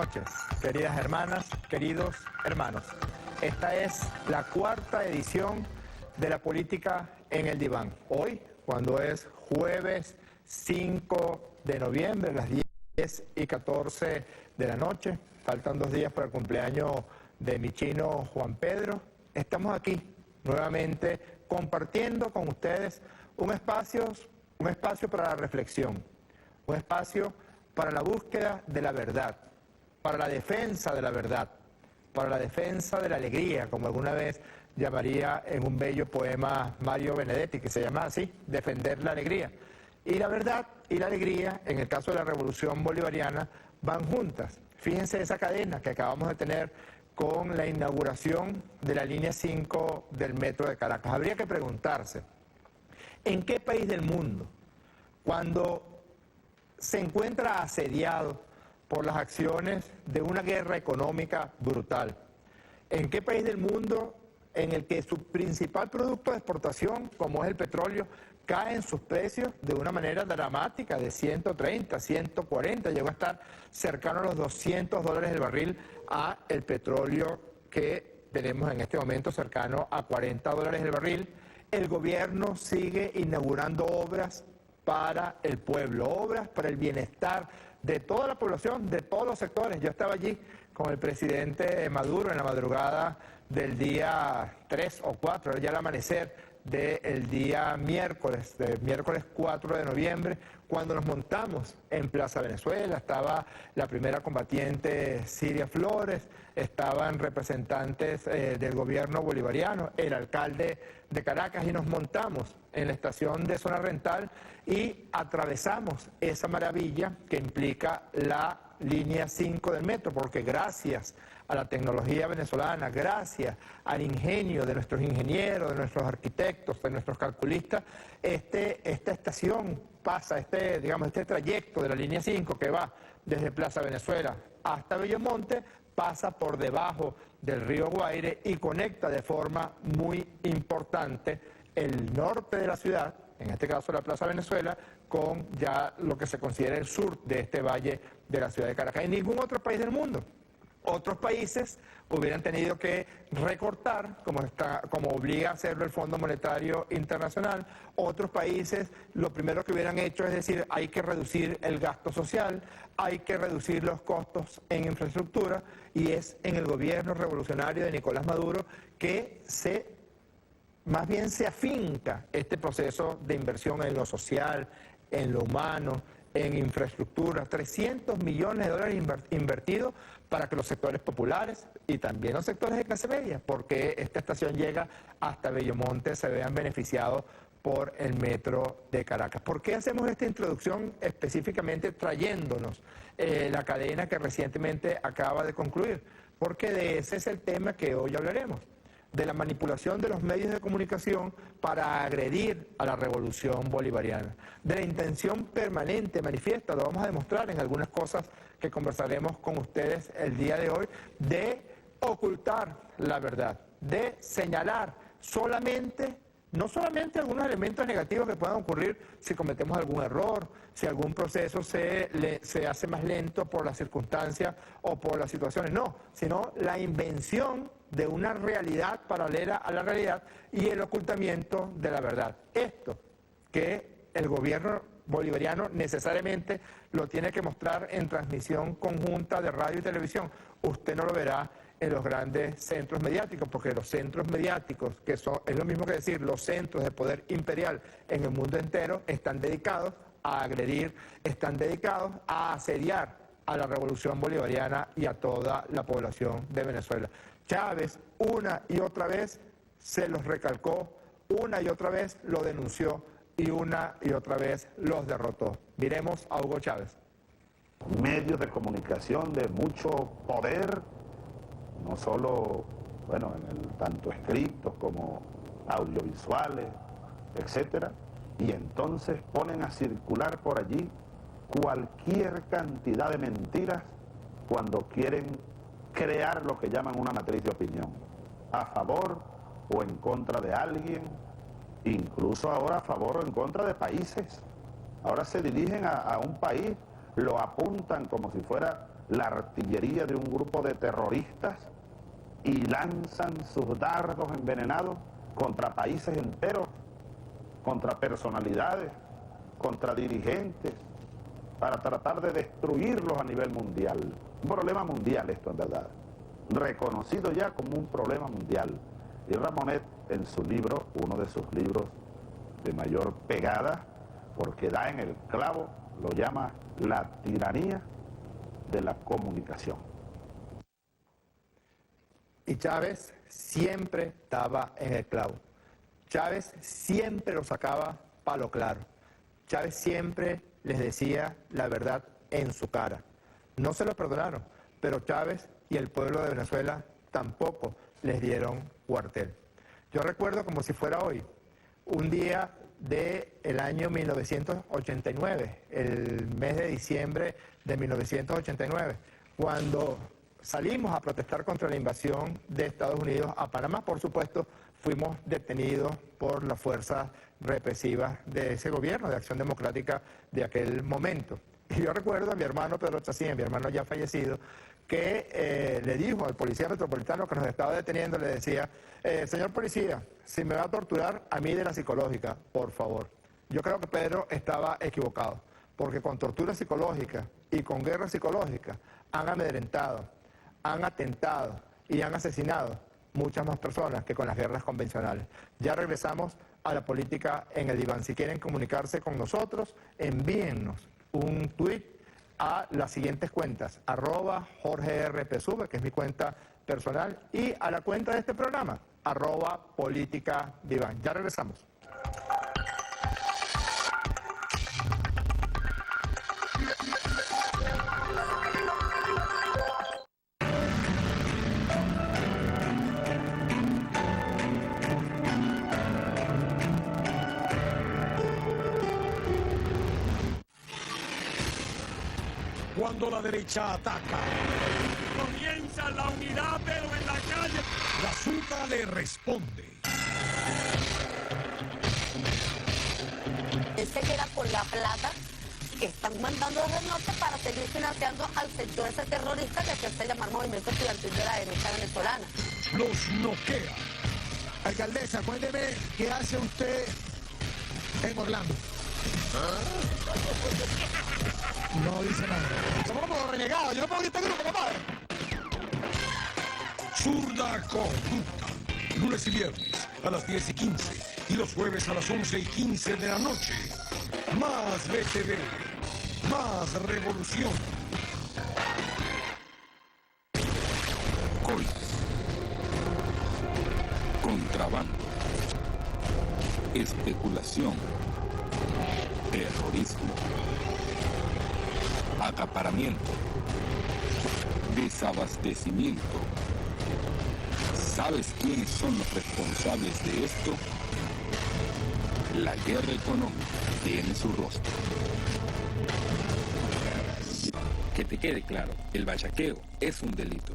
noches, queridas hermanas, queridos hermanos. Esta es la cuarta edición de la política en el diván. Hoy, cuando es jueves 5 de noviembre, las 10:14 de la noche, faltan 2 días para el cumpleaños de mi chino Juan Pedro, estamos aquí nuevamente compartiendo con ustedes un espacio para la reflexión, un espacio para la búsqueda de la verdad, para la defensa de la verdad, para la defensa de la alegría, como alguna vez llamaría en un bello poema Mario Benedetti, que se llama así, Defender la alegría. Y la verdad y la alegría, en el caso de la Revolución Bolivariana, van juntas. Fíjense esa cadena que acabamos de tener con la inauguración de la línea 5 del metro de Caracas. Habría que preguntarse, ¿en qué país del mundo, cuando se encuentra asediado por las acciones de una guerra económica brutal, en qué país del mundo en el que su principal producto de exportación, como es el petróleo, cae en sus precios de una manera dramática, de 130, 140, llegó a estar cercano a los $200 el barril a el petróleo que tenemos en este momento cercano a $40 el barril? El gobierno sigue inaugurando obras para el pueblo, obras para el bienestar de toda la población, de todos los sectores. Yo estaba allí con el presidente Maduro en la madrugada del día 3 o 4, ya al amanecer del día miércoles 4 de noviembre, cuando nos montamos en Plaza Venezuela. Estaba la primera combatiente Siria Flores, estaban representantes del gobierno bolivariano, el alcalde de Caracas, y nos montamos en la estación de Zona Rental y atravesamos esa maravilla que implica la línea 5 del metro, porque gracias a la tecnología venezolana, gracias al ingenio de nuestros ingenieros, de nuestros arquitectos, de nuestros calculistas, esta estación pasa, este trayecto de la línea 5 que va desde Plaza Venezuela hasta Bellomonte, pasa por debajo del río Guaire y conecta de forma muy importante el norte de la ciudad, en este caso la Plaza Venezuela, con ya lo que se considera el sur de este valle de la ciudad de Caracas. En ningún otro país del mundo. Otros países hubieran tenido que recortar, como obliga a hacerlo el Fondo Monetario Internacional. Otros países lo primero que hubieran hecho es decir, hay que reducir el gasto social, hay que reducir los costos en infraestructura, y es en el gobierno revolucionario de Nicolás Maduro que más bien se afinca este proceso de inversión en lo social, en lo humano, en infraestructura. 300 millones de dólares invertidos para que los sectores populares y también los sectores de clase media, porque esta estación llega hasta Bellomonte, se vean beneficiados por el metro de Caracas. ¿Por qué hacemos esta introducción específicamente trayéndonos la cadena que recientemente acaba de concluir? Porque de ese es el tema que hoy hablaremos, de la manipulación de los medios de comunicación para agredir a la revolución bolivariana, de la intención permanente, manifiesta, lo vamos a demostrar en algunas cosas que conversaremos con ustedes el día de hoy, de ocultar la verdad, de señalar no solamente algunos elementos negativos que puedan ocurrir si cometemos algún error, si algún proceso se hace más lento por las circunstancias o por las situaciones, no, sino la invención de una realidad paralela a la realidad y el ocultamiento de la verdad. Esto que el gobierno bolivariano necesariamente lo tiene que mostrar en transmisión conjunta de radio y televisión. Usted no lo verá en los grandes centros mediáticos, porque los centros mediáticos, es lo mismo que decir los centros de poder imperial en el mundo entero, están dedicados a agredir, están dedicados a asediar a la revolución bolivariana y a toda la población de Venezuela. Chávez una y otra vez se los recalcó, una y otra vez lo denunció y una y otra vez los derrotó. Miremos a Hugo Chávez. Medios de comunicación de mucho poder, no solo, tanto escritos como audiovisuales, etcétera, y entonces ponen a circular por allí cualquier cantidad de mentiras cuando quieren crear lo que llaman una matriz de opinión, a favor o en contra de alguien, incluso ahora a favor o en contra de países. Ahora se dirigen a un país, lo apuntan como si fuera la artillería de un grupo de terroristas y lanzan sus dardos envenenados contra países enteros, contra personalidades, contra dirigentes, para tratar de destruirlos a nivel mundial. Un problema mundial esto, en verdad, reconocido ya como un problema mundial. Y Ramonet, en su libro, uno de sus libros de mayor pegada, porque da en el clavo, lo llama la tiranía de la comunicación. Y Chávez siempre estaba en el clavo. Chávez siempre lo sacaba para lo claro. Chávez siempre les decía la verdad en su cara. No se lo perdonaron, pero Chávez y el pueblo de Venezuela tampoco les dieron cuartel. Yo recuerdo como si fuera hoy, un día del año 1989, el mes de diciembre de 1989, cuando salimos a protestar contra la invasión de Estados Unidos a Panamá. Por supuesto, fuimos detenidos por las fuerzas represivas de ese gobierno de Acción Democrática de aquel momento. Y yo recuerdo a mi hermano Pedro Chacín, mi hermano ya fallecido, que le dijo al policía metropolitano que nos estaba deteniendo, le decía, señor policía, si me va a torturar, a mí de la psicológica, por favor. Yo creo que Pedro estaba equivocado, porque con tortura psicológica y con guerra psicológica han amedrentado, han atentado y han asesinado muchas más personas que con las guerras convencionales. Ya regresamos a la política en el diván. Si quieren comunicarse con nosotros, envíennos un tuit a las siguientes cuentas, @JorgeRPSube, que es mi cuenta personal, y a la cuenta de este programa, @PolíticaDiván. Ya regresamos. Cuando la derecha ataca, comienza la unidad, pero en la calle, la Zuta le responde. Él se queda con la plata que están mandando desde el norte para seguir financiando al sector ese terrorista que se hace llamar Movimiento Estudiantil de la Derecha Venezolana. Los noquea. Alcaldesa, cuénteme qué hace usted en Orlando. No dice nada. Somos como renegados, yo no puedo gritar grupo, compadre. Zurda corrupta. Lunes y viernes a las 10:15 y los jueves a las 11:15 de la noche. Más BTV, más revolución. Coimas. Contrabando. Especulación. Terrorismo. Acaparamiento. Desabastecimiento. ¿Sabes quiénes son los responsables de esto? La guerra económica tiene su rostro. Que te quede claro, el bachaqueo es un delito.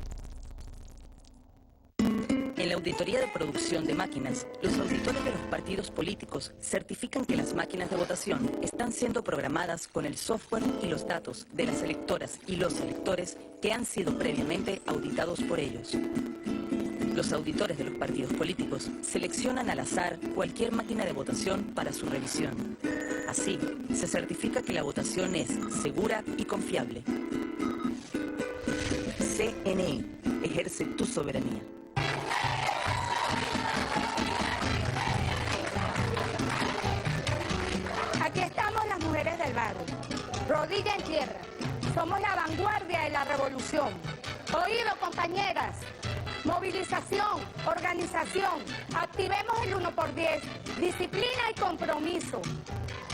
En la auditoría de producción de máquinas, los auditores de los partidos políticos certifican que las máquinas de votación están siendo programadas con el software y los datos de las electoras y los electores que han sido previamente auditados por ellos. Los auditores de los partidos políticos seleccionan al azar cualquier máquina de votación para su revisión. Así, se certifica que la votación es segura y confiable. CNE, ejerce tu soberanía. Aquí estamos las mujeres del barrio, rodilla en tierra. Somos la vanguardia de la revolución. Oído, compañeras. Movilización, organización. Activemos el 1x10. Disciplina y compromiso.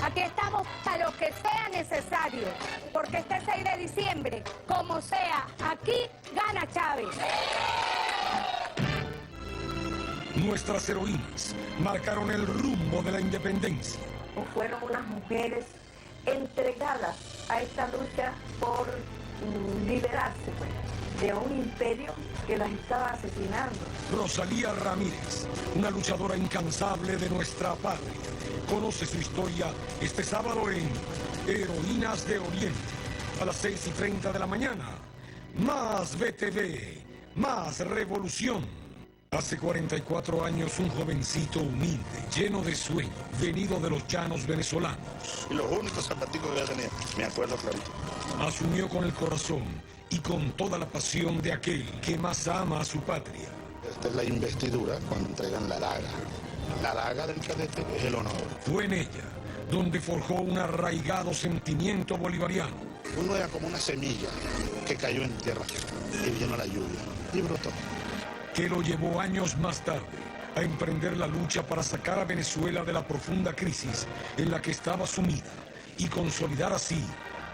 Aquí estamos para lo que sea necesario. Porque este 6 de diciembre, como sea, aquí gana Chávez. Nuestras heroínas marcaron el rumbo de la independencia. Fueron unas mujeres entregadas a esta lucha por liberarse de un imperio que las estaba asesinando. Rosalía Ramírez, una luchadora incansable de nuestra patria. Conoce su historia este sábado en Heroínas de Oriente, a las 6:30 de la mañana, Más BTV, más revolución. Hace 44 años un jovencito humilde, lleno de sueño, venido de los llanos venezolanos. Y los únicos zapaticos que yo tenía, me acuerdo clarito. Asumió con el corazón y con toda la pasión de aquel que más ama a su patria. Esta es la investidura cuando entregan la daga. La daga del cadete es el honor. Fue en ella donde forjó un arraigado sentimiento bolivariano. Uno era como una semilla que cayó en tierra y vino la lluvia y brotó. Que lo llevó años más tarde a emprender la lucha para sacar a Venezuela de la profunda crisis en la que estaba sumida y consolidar así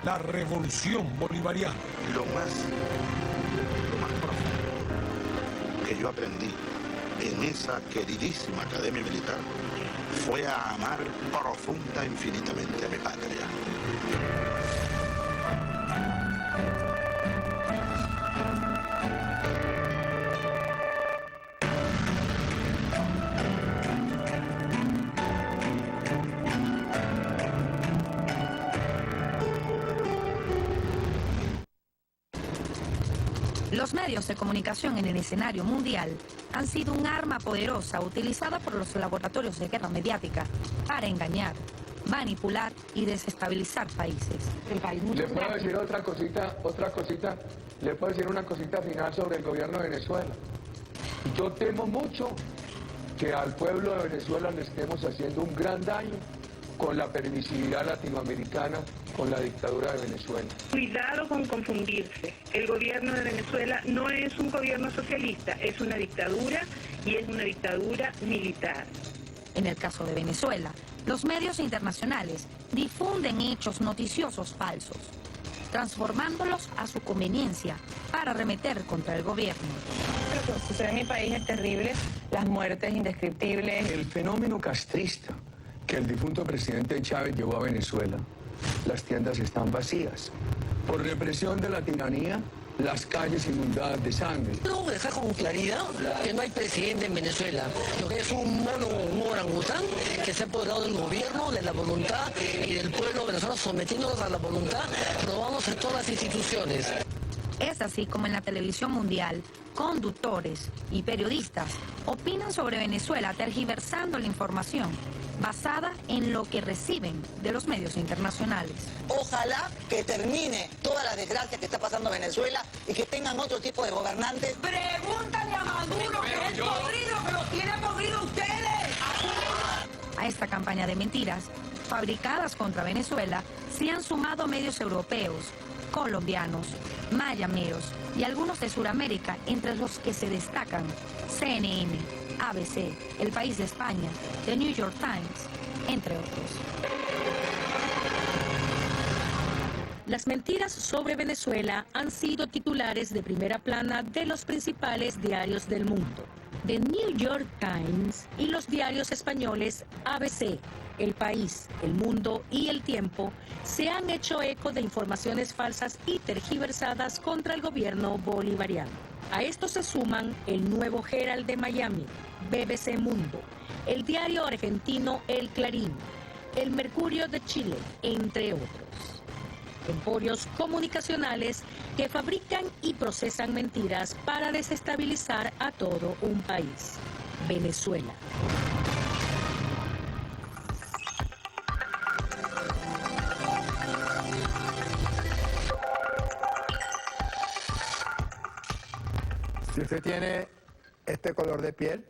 la revolución bolivariana. Lo más profundo que yo aprendí en esa queridísima academia militar fue a amar profunda e infinitamente a mi patria. Los medios de comunicación en el escenario mundial han sido un arma poderosa utilizada por los laboratorios de guerra mediática para engañar, manipular y desestabilizar países. ¿Le puedo decir otra cosita? ¿Le puedo decir una cosita final sobre el gobierno de Venezuela? Yo temo mucho que al pueblo de Venezuela le estemos haciendo un gran daño con la permisividad latinoamericana, con la dictadura de Venezuela. Cuidado con confundirse. El gobierno de Venezuela no es un gobierno socialista, es una dictadura y es una dictadura militar. En el caso de Venezuela, los medios internacionales difunden hechos noticiosos falsos, transformándolos a su conveniencia para arremeter contra el gobierno. Lo que sucede en mi país es terrible, las muertes indescriptibles. El fenómeno castrista que el difunto presidente Chávez llevó a Venezuela, las tiendas están vacías. Por represión de la tiranía, las calles inundadas de sangre. No, dejar con claridad que no hay presidente en Venezuela. Lo que es un orangután que se ha apoderado del gobierno, de la voluntad y del pueblo venezolano, sometiéndolos a la voluntad, probándose todas las instituciones. Es así como en la televisión mundial, conductores y periodistas opinan sobre Venezuela tergiversando la información basada en lo que reciben de los medios internacionales. Ojalá que termine toda la desgracia que está pasando en Venezuela y que tengan otro tipo de gobernantes. Pregúntale a Maduro, que es podrido, que los tiene podrido ustedes. A esta campaña de mentiras, fabricadas contra Venezuela, se han sumado medios europeos, colombianos, mayameros y algunos de Sudamérica, entre los que se destacan CNN, ABC, El País de España, The New York Times, entre otros. Las mentiras sobre Venezuela han sido titulares de primera plana de los principales diarios del mundo, The New York Times y los diarios españoles ABC, El País, El Mundo y El Tiempo se han hecho eco de informaciones falsas y tergiversadas contra el gobierno bolivariano. A esto se suman el Nuevo Herald de Miami, BBC Mundo, el diario argentino El Clarín, el Mercurio de Chile, entre otros. Emporios comunicacionales que fabrican y procesan mentiras para desestabilizar a todo un país. Venezuela. Si usted tiene este color de piel,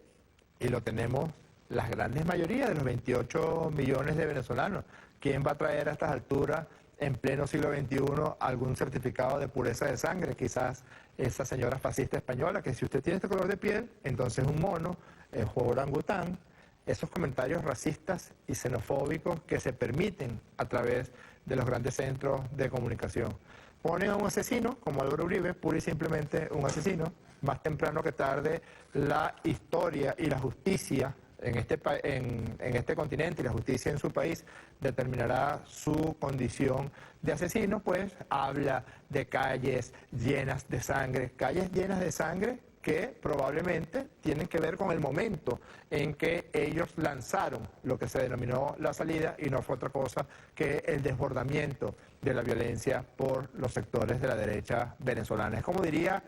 y lo tenemos las grandes mayorías de los 28 millones de venezolanos, ¿quién va a traer a estas alturas, en pleno siglo XXI, algún certificado de pureza de sangre? Quizás esa señora fascista española, que si usted tiene este color de piel, entonces es un mono, es un orangután. Esos comentarios racistas y xenofóbicos que se permiten a través de los grandes centros de comunicación. Ponen a un asesino, como Álvaro Uribe, pura y simplemente un asesino. Más temprano que tarde, la historia y la justicia en este continente y la justicia en su país determinará su condición de asesino, pues habla de calles llenas de sangre que probablemente tienen que ver con el momento en que ellos lanzaron lo que se denominó la salida y no fue otra cosa que el desbordamiento de la violencia por los sectores de la derecha venezolana. Es como diría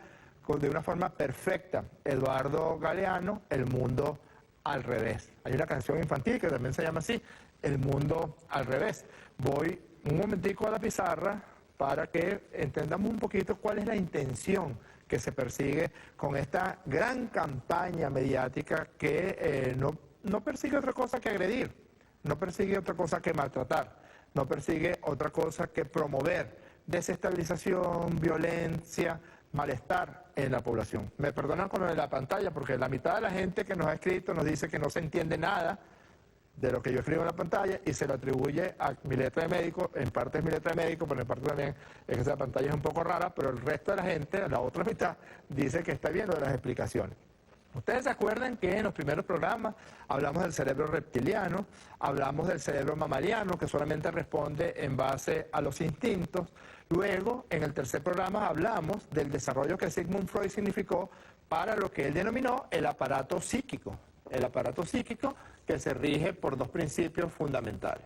de una forma perfecta Eduardo Galeano, el mundo al revés. Hay una canción infantil que también se llama así, el mundo al revés. Voy un momentico a la pizarra para que entendamos un poquito cuál es la intención que se persigue con esta gran campaña mediática que no persigue otra cosa que agredir, no persigue otra cosa que maltratar, no persigue otra cosa que promover desestabilización, violencia, malestar en la población. Me perdonan con lo de la pantalla porque la mitad de la gente que nos ha escrito nos dice que no se entiende nada de lo que yo escribo en la pantalla y se lo atribuye a mi letra de médico, en parte es mi letra de médico, pero en parte también es que esa pantalla es un poco rara, pero el resto de la gente, la otra mitad, dice que está viendo las explicaciones. Ustedes se acuerdan que en los primeros programas hablamos del cerebro reptiliano, hablamos del cerebro mamaliano, que solamente responde en base a los instintos. Luego, en el tercer programa hablamos del desarrollo que Sigmund Freud significó para lo que él denominó el aparato psíquico. El aparato psíquico que se rige por dos principios fundamentales.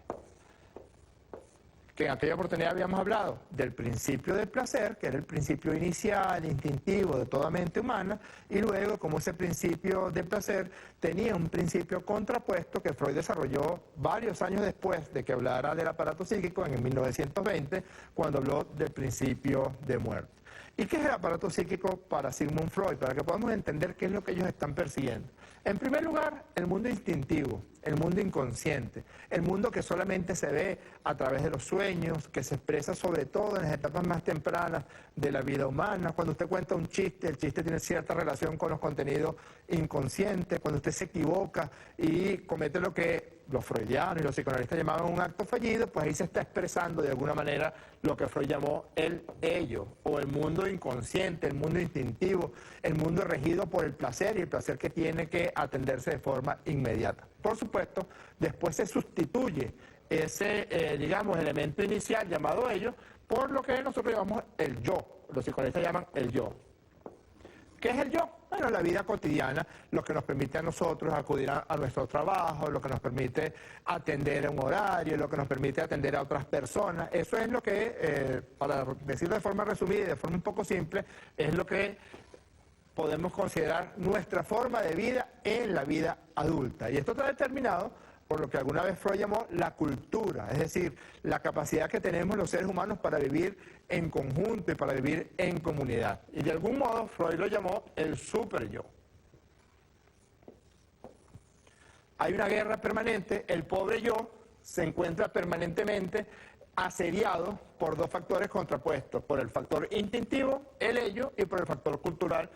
Que en aquella oportunidad habíamos hablado del principio del placer, que era el principio inicial, instintivo de toda mente humana, y luego como ese principio del placer tenía un principio contrapuesto que Freud desarrolló varios años después de que hablara del aparato psíquico, en 1920, cuando habló del principio de muerte. ¿Y qué es el aparato psíquico para Sigmund Freud? Para que podamos entender qué es lo que ellos están persiguiendo. En primer lugar, el mundo instintivo, el mundo inconsciente, el mundo que solamente se ve a través de los sueños, que se expresa sobre todo en las etapas más tempranas de la vida humana. Cuando usted cuenta un chiste, el chiste tiene cierta relación con los contenidos inconscientes. Cuando usted se equivoca y comete lo que los freudianos y los psicoanalistas llamaban un acto fallido, pues ahí se está expresando de alguna manera lo que Freud llamó el ello, o el mundo inconsciente, el mundo instintivo, el mundo regido por el placer y el placer que tiene que atenderse de forma inmediata. Por supuesto, después se sustituye ese, digamos, elemento inicial llamado ello por lo que nosotros llamamos el yo, los psicoanalistas llaman el yo. ¿Qué es el yo? Bueno, la vida cotidiana, lo que nos permite a nosotros acudir a nuestro trabajo, lo que nos permite atender a un horario, lo que nos permite atender a otras personas. Eso es lo que, para decirlo de forma resumida y de forma un poco simple, es lo que podemos considerar nuestra forma de vida en la vida adulta. Y esto está determinado por lo que alguna vez Freud llamó la cultura, es decir, la capacidad que tenemos los seres humanos para vivir en conjunto y para vivir en comunidad. Y de algún modo Freud lo llamó el superyo. Hay una guerra permanente, el pobre yo se encuentra permanentemente asediado por dos factores contrapuestos, por el factor instintivo, el ello, y por el factor cultural,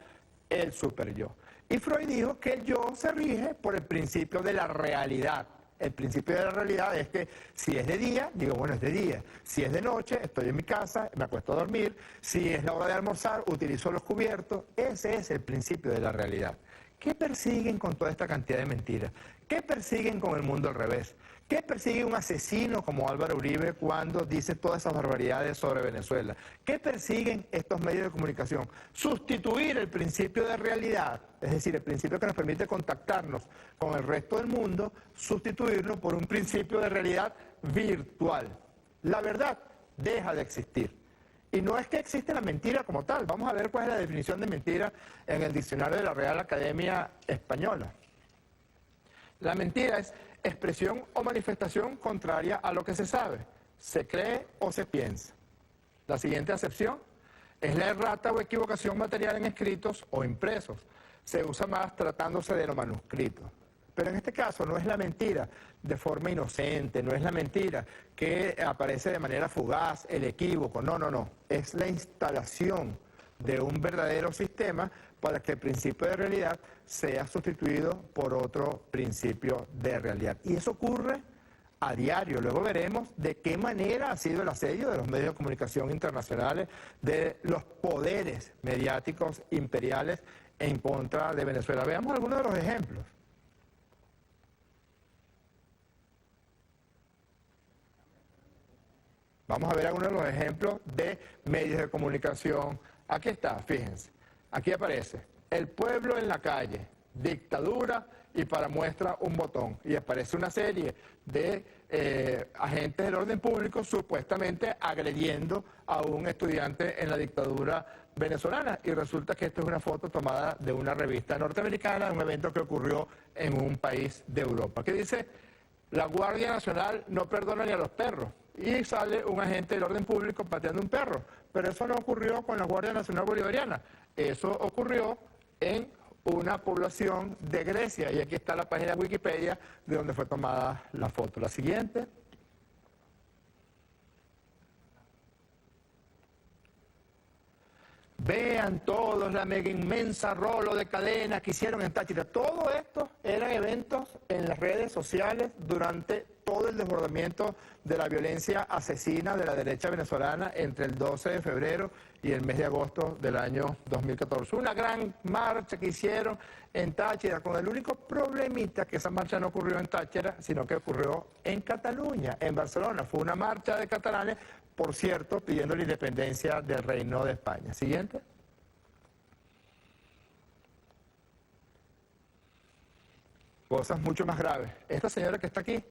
el superyo. Y Freud dijo que el yo se rige por el principio de la realidad. El principio de la realidad es que si es de día, digo, bueno, es de día. Si es de noche, estoy en mi casa, me acuesto a dormir. Si es la hora de almorzar, utilizo los cubiertos. Ese es el principio de la realidad. ¿Qué persiguen con toda esta cantidad de mentiras? ¿Qué persiguen con el mundo al revés? ¿Qué persigue un asesino como Álvaro Uribe cuando dice todas esas barbaridades sobre Venezuela? ¿Qué persiguen estos medios de comunicación? Sustituir el principio de realidad, es decir, el principio que nos permite contactarnos con el resto del mundo, sustituirlo por un principio de realidad virtual. La verdad deja de existir. Y no es que existe la mentira como tal. Vamos a ver cuál es la definición de mentira en el diccionario de la Real Academia Española. La mentira es expresión o manifestación contraria a lo que se sabe, se cree o se piensa. La siguiente acepción es la errata o equivocación material en escritos o impresos. Se usa más tratándose de los manuscritos. Pero en este caso no es la mentira de forma inocente, no es la mentira que aparece de manera fugaz, el equívoco, no. Es la instalación de un verdadero sistema para que el principio de realidad sea sustituido por otro principio de realidad. Y eso ocurre a diario. Luego veremos de qué manera ha sido el asedio de los medios de comunicación internacionales, de los poderes mediáticos imperiales en contra de Venezuela. Veamos algunos de los ejemplos. Vamos a ver algunos de los ejemplos de medios de comunicación. Aquí está, fíjense. Aquí aparece el pueblo en la calle, dictadura y para muestra un botón. Y aparece una serie de agentes del orden público supuestamente agrediendo a un estudiante en la dictadura venezolana. Y resulta que esto es una foto tomada de una revista norteamericana, de un evento que ocurrió en un país de Europa. ¿Qué dice? La Guardia Nacional no perdona ni a los perros. Y sale un agente del orden público pateando un perro. Pero eso no ocurrió con la Guardia Nacional Bolivariana. Eso ocurrió en una población de Grecia. Y aquí está la página de Wikipedia de donde fue tomada la foto. La siguiente. Vean todos la mega inmensa rolo de cadenas que hicieron en Táchira. Todo esto eran eventos en las redes sociales durante todo el desbordamiento de la violencia asesina de la derecha venezolana entre el 12 de febrero y el mes de agosto del año 2014. Una gran marcha que hicieron en Táchira, con el único problemita que esa marcha no ocurrió en Táchira, sino que ocurrió en Cataluña, en Barcelona. Fue una marcha de catalanes, por cierto, pidiendo la independencia del Reino de España. Siguiente. Cosas mucho más graves. Esta señora que está aquí,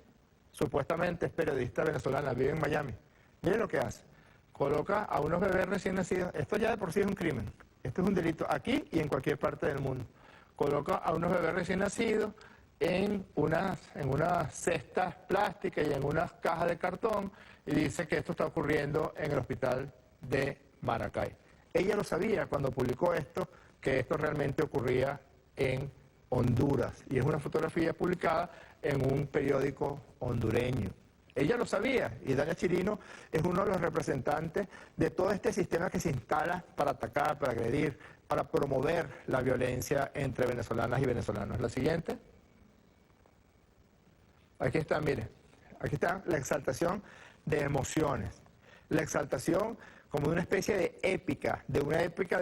supuestamente es periodista venezolana, vive en Miami. Miren lo que hace. Coloca a unos bebés recién nacidos. Esto ya de por sí es un crimen. Esto es un delito aquí y en cualquier parte del mundo. Coloca a unos bebés recién nacidos en unas cestas plásticas y en unas cajas de cartón y dice que esto está ocurriendo en el hospital de Maracay. Ella lo sabía cuando publicó esto, que esto realmente ocurría en Honduras. Y es una fotografía publicada en un periódico hondureño. Ella lo sabía, y Dania Chirino es uno de los representantes de todo este sistema que se instala para atacar, para agredir, para promover la violencia entre venezolanas y venezolanos. La siguiente. Aquí está, mire, aquí está la exaltación de emociones. La exaltación como de una especie de épica, de una épica